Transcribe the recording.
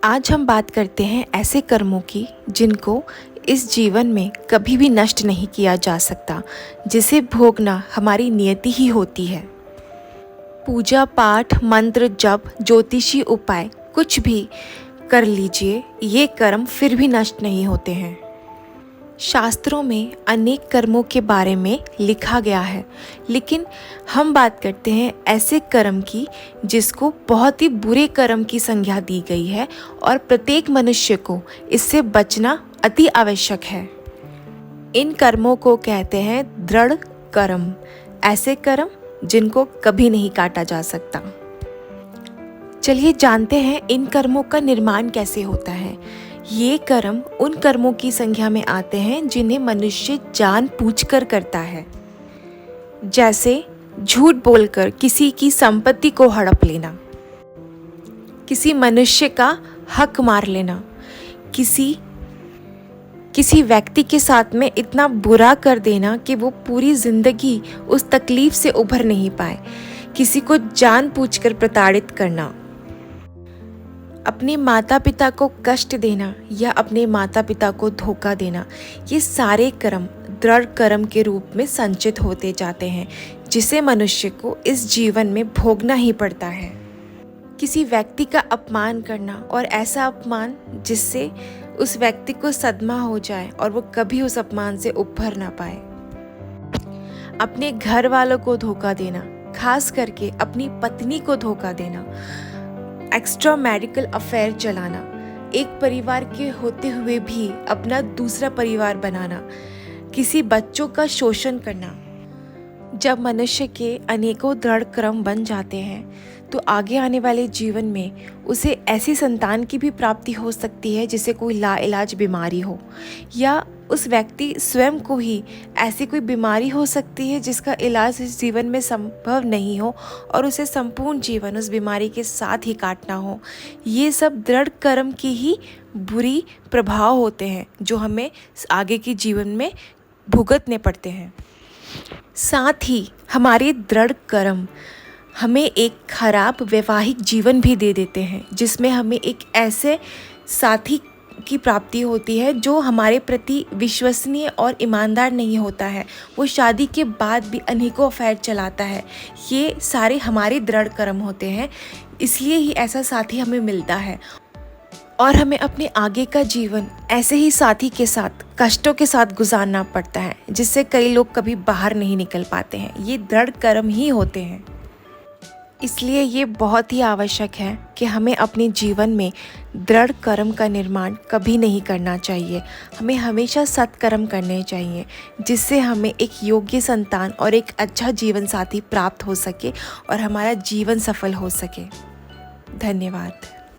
आज हम बात करते हैं ऐसे कर्मों की जिनको इस जीवन में कभी भी नष्ट नहीं किया जा सकता, जिसे भोगना हमारी नियति ही होती है। पूजा पाठ, मंत्र जप, ज्योतिषी उपाय कुछ भी कर लीजिए, ये कर्म फिर भी नष्ट नहीं होते हैं। शास्त्रों में अनेक कर्मों के बारे में लिखा गया है, लेकिन हम बात करते हैं ऐसे कर्म की जिसको बहुत ही बुरे कर्म की संज्ञा दी गई है और प्रत्येक मनुष्य को इससे बचना अति आवश्यक है। इन कर्मों को कहते हैं दृढ़ कर्म, ऐसे कर्म जिनको कभी नहीं काटा जा सकता। चलिए जानते हैं इन कर्मों का निर्माण कैसे होता है। ये कर्म उन कर्मों की संख्या में आते हैं जिन्हें मनुष्य जानबूझकर करता है, जैसे झूठ बोलकर किसी की संपत्ति को हड़प लेना, किसी मनुष्य का हक मार लेना, किसी व्यक्ति के साथ में इतना बुरा कर देना कि वो पूरी जिंदगी उस तकलीफ से उभर नहीं पाए, किसी को जानबूझकर प्रताड़ित करना, अपने माता पिता को कष्ट देना या अपने माता पिता को धोखा देना। ये सारे कर्म दृढ़ कर्म के रूप में संचित होते जाते हैं, जिसे मनुष्य को इस जीवन में भोगना ही पड़ता है। किसी व्यक्ति का अपमान करना, और ऐसा अपमान जिससे उस व्यक्ति को सदमा हो जाए और वो कभी उस अपमान से उभर ना पाए। अपने घर वालों को धोखा देना, खास करके अपनी पत्नी को धोखा देना, एक्स्ट्रा मैरिटल अफेयर चलाना, एक परिवार के होते हुए भी अपना दूसरा परिवार बनाना, किसी बच्चों का शोषण करना। जब मनुष्य के अनेकों दृढ़ कर्म बन जाते हैं तो आगे आने वाले जीवन में उसे ऐसी संतान की भी प्राप्ति हो सकती है जिसे कोई लाइलाज बीमारी हो, या उस व्यक्ति स्वयं को ही ऐसी कोई बीमारी हो सकती है जिसका इलाज इस जीवन में संभव नहीं हो और उसे संपूर्ण जीवन उस बीमारी के साथ ही काटना हो। ये सब दृढ़ कर्म की ही बुरी प्रभाव होते हैं जो हमें आगे के जीवन में भुगतने पड़ते हैं। साथ ही हमारे दृढ़ कर्म हमें एक खराब वैवाहिक जीवन भी दे देते हैं, जिसमें हमें एक ऐसे साथी की प्राप्ति होती है जो हमारे प्रति विश्वसनीय और ईमानदार नहीं होता है। वो शादी के बाद भी अनेकों अफेयर चलाता है। ये सारे हमारे दृढ़ कर्म होते हैं, इसलिए ही ऐसा साथी हमें मिलता है और हमें अपने आगे का जीवन ऐसे ही साथी के साथ कष्टों के साथ गुजारना पड़ता है, जिससे कई लोग कभी बाहर नहीं निकल पाते हैं। ये दृढ़ कर्म ही होते हैं। इसलिए ये बहुत ही आवश्यक है कि हमें अपने जीवन में दृढ़ कर्म का निर्माण कभी नहीं करना चाहिए। हमें हमेशा सत्कर्म करने चाहिए, जिससे हमें एक योग्य संतान और एक अच्छा जीवन साथी प्राप्त हो सके और हमारा जीवन सफल हो सके। धन्यवाद।